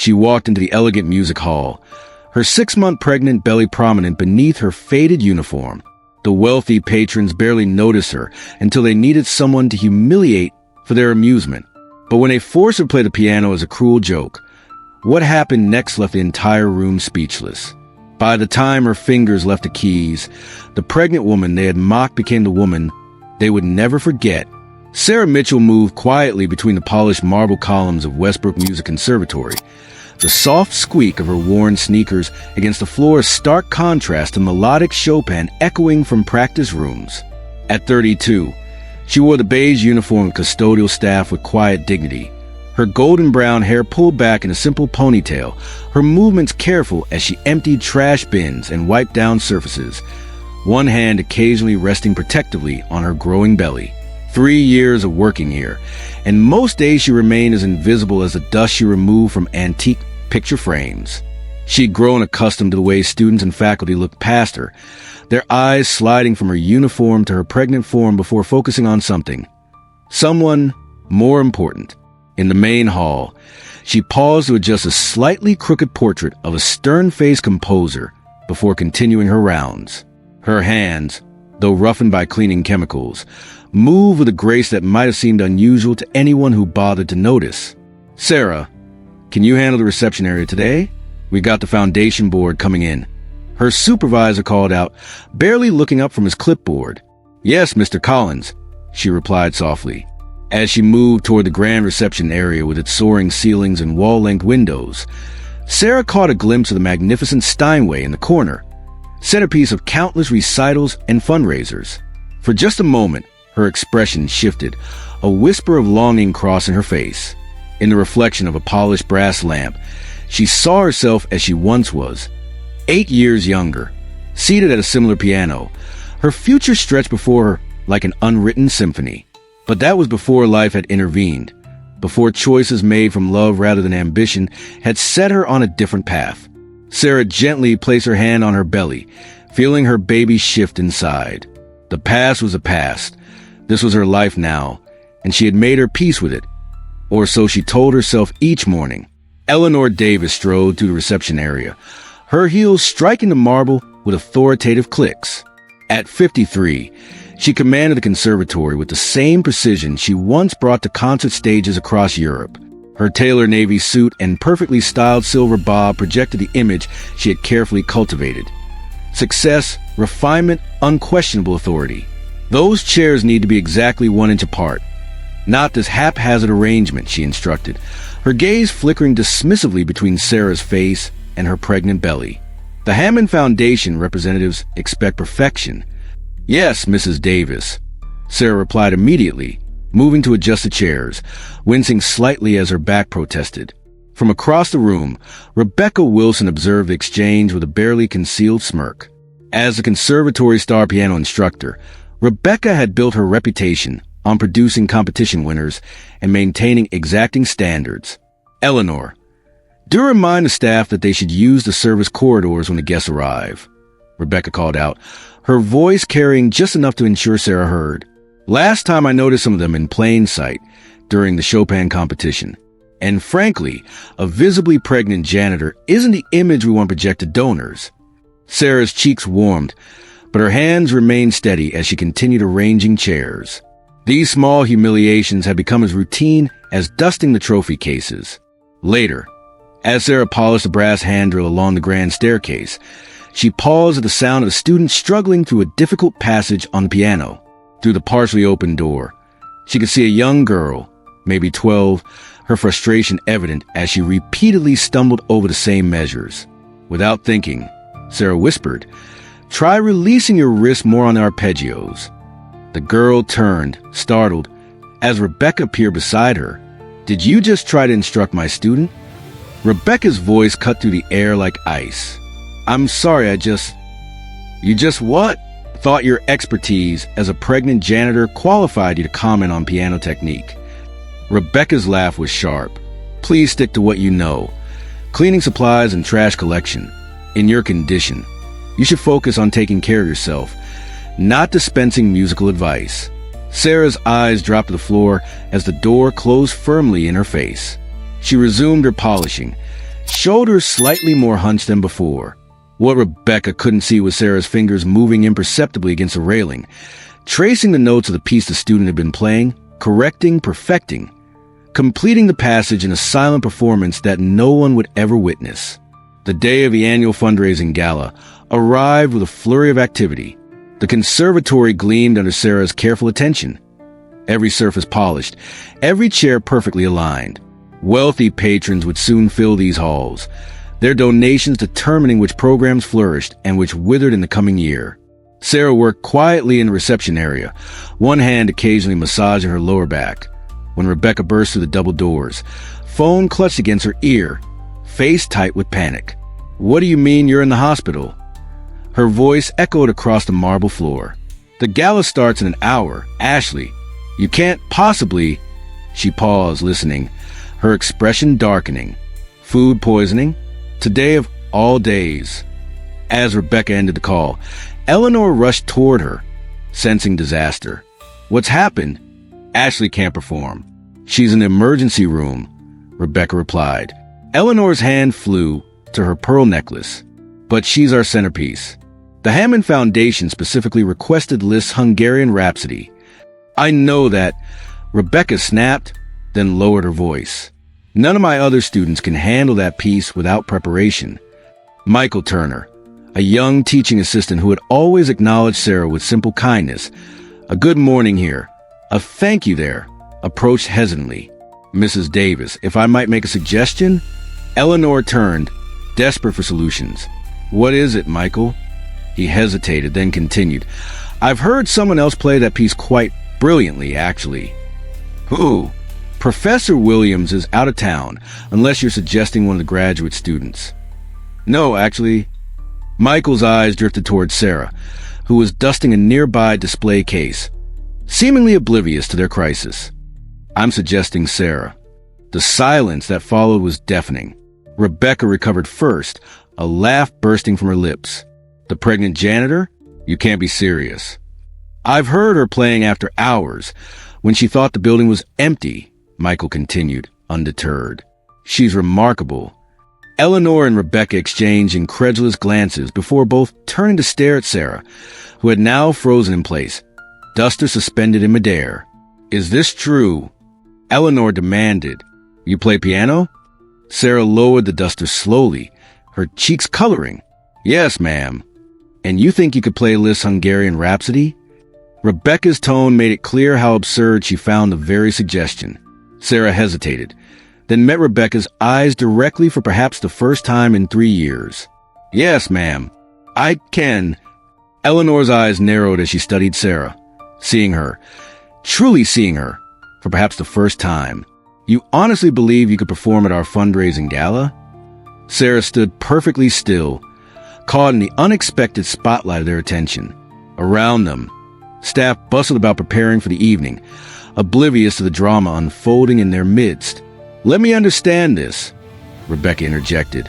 She walked into the elegant music hall, her 6-month pregnant belly prominent beneath her faded uniform. The wealthy patrons barely noticed her until they needed someone to humiliate for their amusement. But when they forced her to play the piano as a cruel joke, what happened next left the entire room speechless. By the time her fingers left the keys, the pregnant woman they had mocked became the woman they would never forget. Sarah Mitchell moved quietly between the polished marble columns of Westbrook Music Conservatory, the soft squeak of her worn sneakers against the floor's stark contrast to melodic Chopin echoing from practice rooms. At 32, she wore the beige uniform of custodial staff with quiet dignity, her golden brown hair pulled back in a simple ponytail, her movements careful as she emptied trash bins and wiped down surfaces, one hand occasionally resting protectively on her growing belly. 3 years of working here, and most days she remained as invisible as the dust she removed from antique picture frames. She'd grown accustomed to the way students and faculty looked past her, their eyes sliding from her uniform to her pregnant form before focusing on someone more important. In the main hall, she paused to adjust a slightly crooked portrait of a stern-faced composer before continuing her rounds. Her hands, though roughened by cleaning chemicals, moved with a grace that might have seemed unusual to anyone who bothered to notice. "Sarah, can you handle the reception area today? We got the foundation board coming in." Her supervisor called out, barely looking up from his clipboard. "Yes, Mr. Collins," she replied softly. As she moved toward the grand reception area with its soaring ceilings and wall-length windows, Sarah caught a glimpse of the magnificent Steinway in the corner, centerpiece of countless recitals and fundraisers. For just a moment, her expression shifted, a whisper of longing crossing her face. In the reflection of a polished brass lamp, she saw herself as she once was, 8 years younger, seated at a similar piano. Her future stretched before her like an unwritten symphony. But that was before life had intervened, before choices made from love rather than ambition had set her on a different path. Sarah gently placed her hand on her belly, feeling her baby shift inside. The past was a past. This was her life now, and she had made her peace with it. Or so she told herself each morning. Eleanor Davis strode through the reception area, her heels striking the marble with authoritative clicks. At 53, she commanded the conservatory with the same precision she once brought to concert stages across Europe. Her tailored navy suit and perfectly styled silver bob projected the image she had carefully cultivated. Success, refinement, unquestionable authority. Those chairs need to be exactly 1 inch apart. Not this haphazard arrangement, she instructed, her gaze flickering dismissively between Sarah's face and her pregnant belly. The Hammond Foundation representatives expect perfection. "Yes, Mrs. Davis," Sarah replied immediately, moving to adjust the chairs, wincing slightly as her back protested. From across the room, Rebecca Wilson observed the exchange with a barely concealed smirk. As the conservatory star piano instructor, Rebecca had built her reputation on producing competition winners and maintaining exacting standards. "Eleanor, do remind the staff that they should use the service corridors when the guests arrive," Rebecca called out, her voice carrying just enough to ensure Sarah heard. "Last time I noticed some of them in plain sight during the Chopin competition. And frankly, a visibly pregnant janitor isn't the image we want to project to donors." Sarah's cheeks warmed, but her hands remained steady as she continued arranging chairs. These small humiliations had become as routine as dusting the trophy cases. Later, as Sarah polished the brass handrail along the grand staircase, she paused at the sound of the students struggling through a difficult passage on the piano. Through the partially open door, she could see a young girl, maybe 12, her frustration evident as she repeatedly stumbled over the same measures. Without thinking, Sarah whispered, "Try releasing your wrist more on the arpeggios." The girl turned, startled, as Rebecca appeared beside her. "Did you just try to instruct my student?" Rebecca's voice cut through the air like ice. "I'm sorry, You just what?" "Thought your expertise as a pregnant janitor qualified you to comment on piano technique." Rebecca's laugh was sharp. "Please stick to what you know. Cleaning supplies and trash collection. In your condition, you should focus on taking care of yourself, not dispensing musical advice." Sarah's eyes dropped to the floor as the door closed firmly in her face. She resumed her polishing, shoulders slightly more hunched than before. What Rebecca couldn't see was Sarah's fingers moving imperceptibly against the railing, tracing the notes of the piece the student had been playing, correcting, perfecting, completing the passage in a silent performance that no one would ever witness. The day of the annual fundraising gala arrived with a flurry of activity. The conservatory gleamed under Sarah's careful attention. Every surface polished, every chair perfectly aligned. Wealthy patrons would soon fill these halls, their donations determining which programs flourished and which withered in the coming year. Sarah worked quietly in the reception area, one hand occasionally massaging her lower back. When Rebecca burst through the double doors, phone clutched against her ear, face tight with panic. "What do you mean you're in the hospital?" Her voice echoed across the marble floor. "The gala starts in an hour. Ashley, you can't possibly—" She paused, listening, her expression darkening. Food poisoning? Today of all days. As Rebecca ended the call, Eleanor rushed toward her, sensing disaster. "What's happened?" "Ashley can't perform. She's in the emergency room," Rebecca replied. Eleanor's hand flew to her pearl necklace. "But she's our centerpiece. The Hammond Foundation specifically requested Liszt's Hungarian Rhapsody." "I know that," Rebecca snapped, then lowered her voice. "None of my other students can handle that piece without preparation." Michael Turner, a young teaching assistant who had always acknowledged Sarah with simple kindness, a "good morning here, a thank you there," approached hesitantly. "Mrs. Davis, if I might make a suggestion?" Eleanor turned, desperate for solutions. "What is it, Michael?" He hesitated, then continued. "I've heard someone else play that piece quite brilliantly, actually." "Who?" "Professor Williams is out of town, unless you're suggesting one of the graduate students." "No, actually." Michael's eyes drifted toward Sarah, who was dusting a nearby display case, seemingly oblivious to their crisis. "I'm suggesting Sarah." The silence that followed was deafening. Rebecca recovered first, a laugh bursting from her lips. "The pregnant janitor? You can't be serious." "I've heard her playing after hours, when she thought the building was empty," Michael continued, undeterred. "She's remarkable." Eleanor and Rebecca exchanged incredulous glances before both turning to stare at Sarah, who had now frozen in place, duster suspended in midair. "Is this true?" Eleanor demanded. "You play piano?" Sarah lowered the duster slowly, her cheeks coloring. "Yes, ma'am." "And you think you could play Liszt's Hungarian Rhapsody?" Rebecca's tone made it clear how absurd she found the very suggestion. Sarah hesitated, then met Rebecca's eyes directly for perhaps the first time in 3 years. "Yes, ma'am. I can." Eleanor's eyes narrowed as she studied Sarah, seeing her, truly seeing her, for perhaps the first time. "You honestly believe you could perform at our fundraising gala?" Sarah stood perfectly still, caught in the unexpected spotlight of their attention. Around them, staff bustled about preparing for the evening, oblivious to the drama unfolding in their midst. "Let me understand this," Rebecca interjected,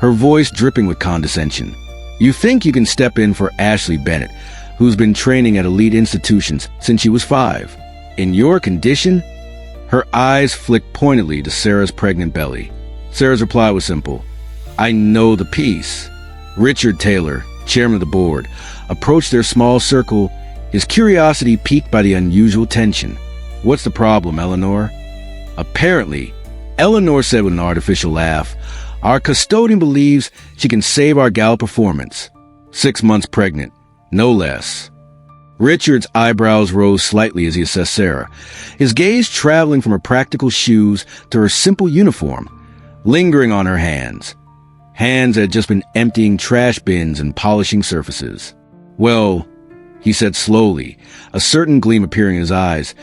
her voice dripping with condescension. "You think you can step in for Ashley Bennett, who's been training at elite institutions since she was 5. In your condition?" Her eyes flicked pointedly to Sarah's pregnant belly. Sarah's reply was simple. "I know the piece." Richard Taylor, chairman of the board, approached their small circle, his curiosity piqued by the unusual tension. "What's the problem, Eleanor?" "Apparently," Eleanor said with an artificial laugh, "our custodian believes she can save our gala performance. 6 months pregnant, no less." Richard's eyebrows rose slightly as he assessed Sarah, his gaze traveling from her practical shoes to her simple uniform, lingering on her hands. Hands that had just been emptying trash bins and polishing surfaces. "Well," he said slowly, a certain gleam appearing in his eyes,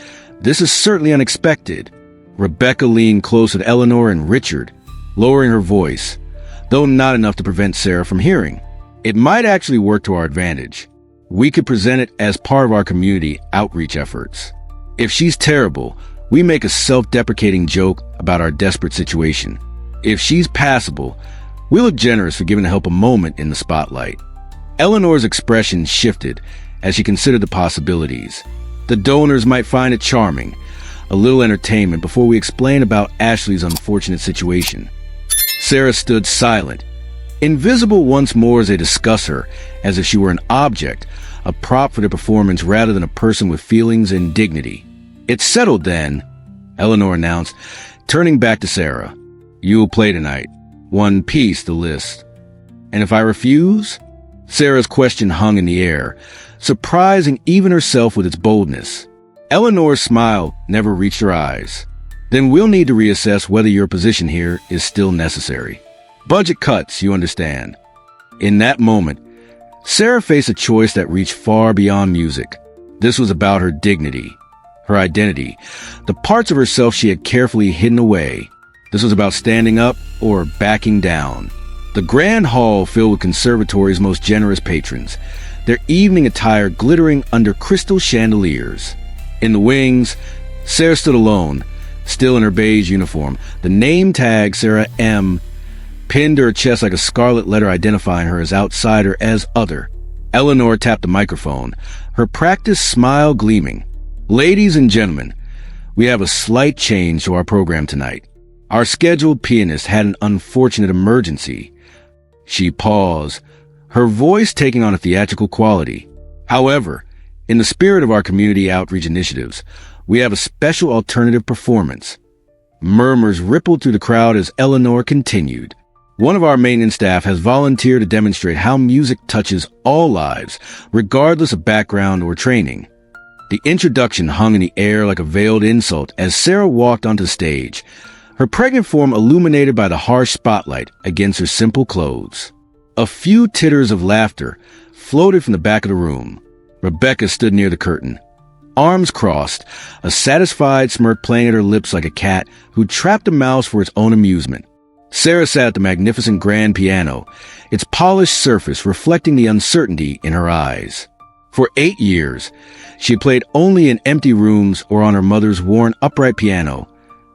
"this is certainly unexpected." Rebecca leaned closer to Eleanor and Richard, lowering her voice, though not enough to prevent Sarah from hearing. "It might actually work to our advantage. We could present it as part of our community outreach efforts. If she's terrible, we make a self-deprecating joke about our desperate situation. If she's passable, we look generous for giving the help a moment in the spotlight." Eleanor's expression shifted as she considered the possibilities. "The donors might find it charming. A little entertainment before we explain about Ashley's unfortunate situation." Sarah stood silent, invisible once more as they discuss her, as if she were an object, a prop for their performance rather than a person with feelings and dignity. "It's settled then," Eleanor announced, turning back to Sarah. "You will play tonight. One piece, the list. And if I refuse?" Sarah's question hung in the air, surprising even herself with its boldness. Eleanor's smile never reached her eyes. "Then we'll need to reassess whether your position here is still necessary. Budget cuts, you understand." In that moment, Sarah faced a choice that reached far beyond music. This was about her dignity, her identity, the parts of herself she had carefully hidden away. This was about standing up or backing down. The grand hall filled with conservatory's most generous patrons, their evening attire glittering under crystal chandeliers. In the wings, Sarah stood alone, still in her beige uniform, the name tag Sarah M. pinned to her chest like a scarlet letter identifying her as outsider, as other. Eleanor tapped the microphone, her practiced smile gleaming. "Ladies and gentlemen, we have a slight change to our program tonight. Our scheduled pianist had an unfortunate emergency." She paused, her voice taking on a theatrical quality. "However, in the spirit of our community outreach initiatives, we have a special alternative performance." Murmurs rippled through the crowd as Eleanor continued. "One of our maintenance staff has volunteered to demonstrate how music touches all lives, regardless of background or training." The introduction hung in the air like a veiled insult as Sarah walked onto the stage, her pregnant form illuminated by the harsh spotlight against her simple clothes. A few titters of laughter floated from the back of the room. Rebecca stood near the curtain, arms crossed, a satisfied smirk playing at her lips like a cat who trapped a mouse for its own amusement. Sarah sat at the magnificent grand piano, its polished surface reflecting the uncertainty in her eyes. For 8 years, she had played only in empty rooms or on her mother's worn upright piano.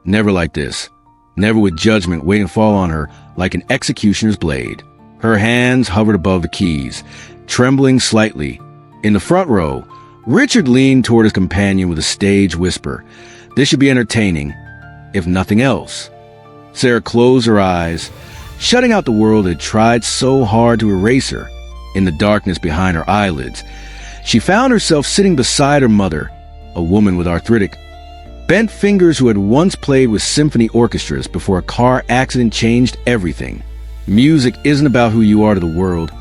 Never like this, never with judgment waiting to fall on her like an executioner's blade. Her hands hovered above the keys, trembling slightly. In the front row, Richard leaned toward his companion with a stage whisper. This should be entertaining, if nothing else. Sarah closed her eyes, shutting out the world that had tried so hard to erase her. In the darkness behind her eyelids, she found herself sitting beside her mother, a woman with arthritic, bent fingers who had once played with symphony orchestras before a car accident changed everything. Music isn't about who you are to the world,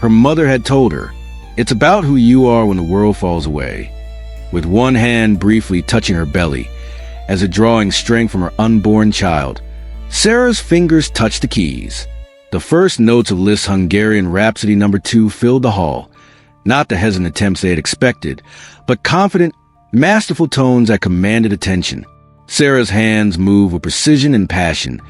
her mother had told her. It's about who you are when the world falls away. With one hand briefly touching her belly, as if drawing strength from her unborn child, Sarah's fingers touched the keys. The first notes of Liszt's Hungarian Rhapsody No. 2 filled the hall, not the hesitant attempts they had expected, but confident, masterful tones that commanded attention. Sarah's hands moved with precision and passion,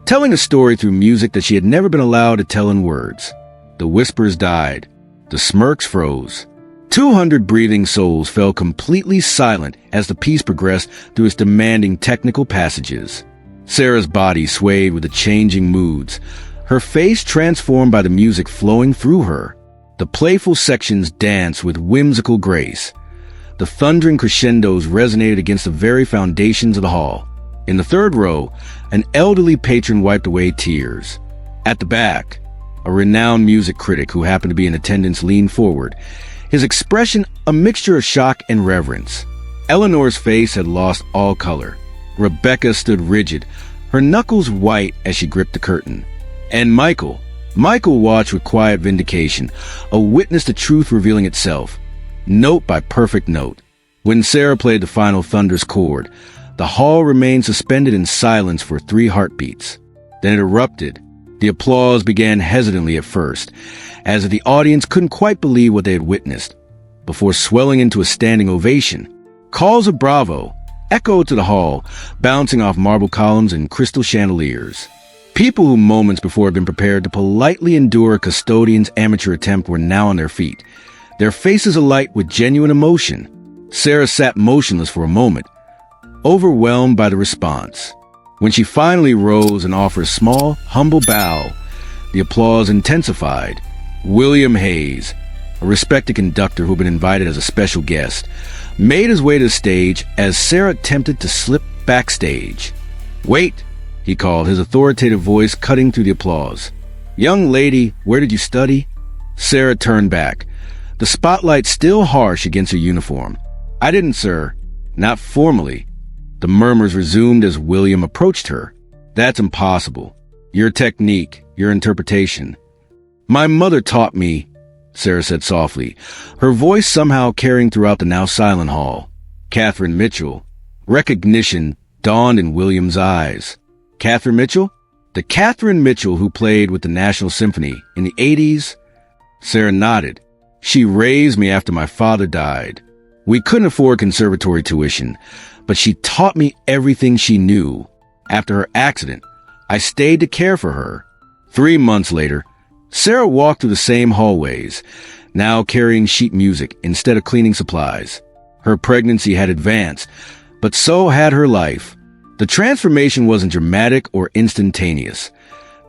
telling a story through music that she had never been allowed to tell in words. The whispers died. The smirks froze. 200 breathing souls fell completely silent as the piece progressed through its demanding technical passages. Sarah's body swayed with the changing moods, her face transformed by the music flowing through her. The playful sections danced with whimsical grace. The thundering crescendos resonated against the very foundations of the hall. In the third row, an elderly patron wiped away tears. At the back, a renowned music critic who happened to be in attendance leaned forward, his expression a mixture of shock and reverence. Eleanor's face had lost all color. Rebecca stood rigid, her knuckles white as she gripped the curtain. And Michael watched with quiet vindication, a witness to truth revealing itself, note by perfect note. When Sarah played the final thunderous chord, the hall remained suspended in silence for 3 heartbeats. Then it erupted. The applause began hesitantly at first, as if the audience couldn't quite believe what they had witnessed, before swelling into a standing ovation. Calls of bravo echoed to the hall, bouncing off marble columns and crystal chandeliers. People who moments before had been prepared to politely endure a custodian's amateur attempt were now on their feet, their faces alight with genuine emotion. Sarah sat motionless for a moment, overwhelmed by the response. When she finally rose and offered a small, humble bow, the applause intensified. William Hayes, a respected conductor who had been invited as a special guest, made his way to the stage as Sarah attempted to slip backstage. "Wait," he called, his authoritative voice cutting through the applause. "Young lady, where did you study?" Sarah turned back, the spotlight still harsh against her uniform. "I didn't, sir. Not formally." The murmurs resumed as William approached her. "That's impossible. Your technique, your interpretation." "My mother taught me," Sarah said softly, her voice somehow carrying throughout the now silent hall. "Catherine Mitchell." Recognition dawned in William's eyes. Catherine Mitchell? The Catherine Mitchell who played with the National Symphony in the 80s? Sarah nodded. "She raised me after my father died. We couldn't afford conservatory tuition, but she taught me everything she knew. After her accident, I stayed to care for her." 3 months later, Sarah walked through the same hallways, now carrying sheet music instead of cleaning supplies. Her pregnancy had advanced, but so had her life. The transformation wasn't dramatic or instantaneous.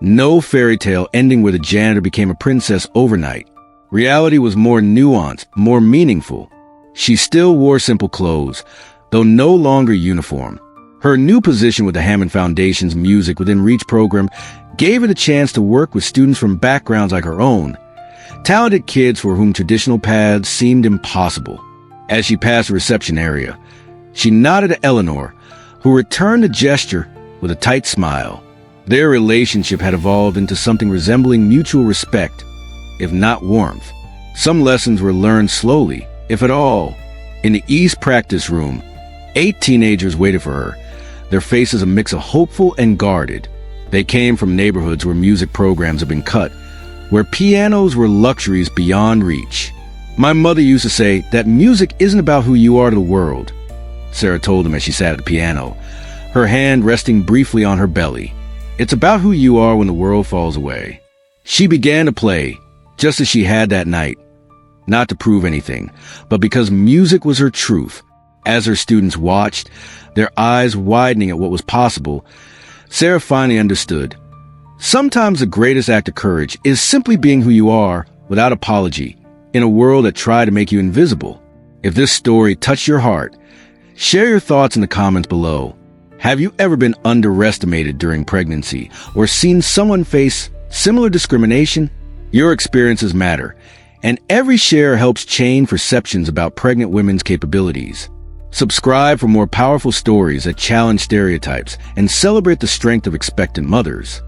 No fairy tale ending where the janitor became a princess overnight. Reality was more nuanced, more meaningful. She still wore simple clothes, though no longer uniform. Her new position with the Hammond Foundation's Music Within Reach program gave her the chance to work with students from backgrounds like her own, talented kids for whom traditional paths seemed impossible. As she passed the reception area, she nodded to Eleanor, who returned the gesture with a tight smile. Their relationship had evolved into something resembling mutual respect, if not warmth. Some lessons were learned slowly, if at all. In the East practice room, 8 teenagers waited for her, their faces a mix of hopeful and guarded. They came from neighborhoods where music programs had been cut, where pianos were luxuries beyond reach. "My mother used to say that music isn't about who you are to the world," Sarah told them as she sat at the piano, her hand resting briefly on her belly. "It's about who you are when the world falls away." She began to play, just as she had that night, not to prove anything, but because music was her truth. As her students watched, their eyes widening at what was possible, Sarah finally understood. Sometimes the greatest act of courage is simply being who you are without apology, in a world that tried to make you invisible. If this story touched your heart, share your thoughts in the comments below. Have you ever been underestimated during pregnancy or seen someone face similar discrimination? Your experiences matter, and every share helps change perceptions about pregnant women's capabilities. Subscribe for more powerful stories that challenge stereotypes and celebrate the strength of expectant mothers.